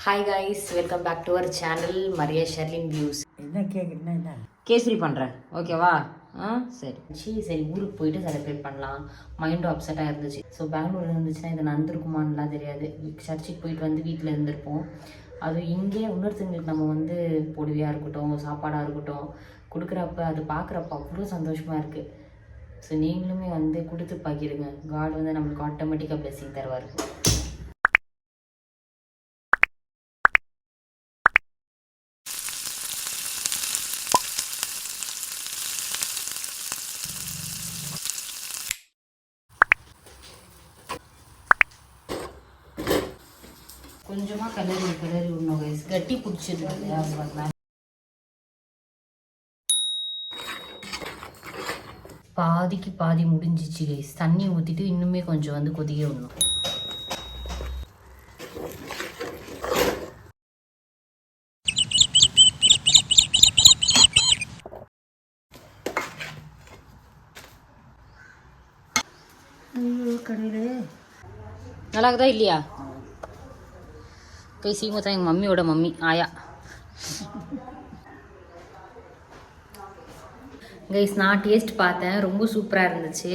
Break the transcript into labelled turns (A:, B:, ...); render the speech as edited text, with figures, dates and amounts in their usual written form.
A: Hi guys, welcome back to our channel Maria Sherlin views.
B: என்ன cake என்ன
A: கேசரி பண்ணுறேன், ஓகேவா? சரி ஊருக்கு போயிட்டு செலிப்ரேட் பண்ணலாம். மைண்டும் அப்செட்டாக இருந்துச்சு. ஸோ பெங்களூரில் இருந்துச்சுன்னா இது நடந்திருக்குமான்லாம் தெரியாது. சர்ச்சுக்கு போயிட்டு வந்து வீட்டில் இருந்திருப்போம். அது இங்கே இன்னொருத்தங்களுக்கு நம்ம வந்து பொடியாக இருக்கட்டும், சாப்பாடாக இருக்கட்டும் கொடுக்குறப்ப அது பார்க்குறப்ப அவ்வளோ சந்தோஷமாக இருக்குது. ஸோ நீங்களுமே வந்து கொடுத்து பகிருங்க. காட் வந்து நம்மளுக்கு ஆட்டோமேட்டிக்காக பிளெஸிங் தருவார். கொஞ்சமாக கிளறி விடணும் கைஸ், கட்டி பிடிச்சிருக்கு. பாதிக்கு பாதி முடிஞ்சிச்சு கைஸ். தண்ணி ஊற்றிட்டு இன்னுமே கொஞ்சம் வந்து கொதிக்க விடணும். நல்லா இருக்குதா இல்லையா கை? சீமா தான் எங்கள் மம்மியோட மம்மி ஆயா. கைஸ் நான் டேஸ்ட் பார்த்தேன், ரொம்ப சூப்பராக இருந்துச்சு.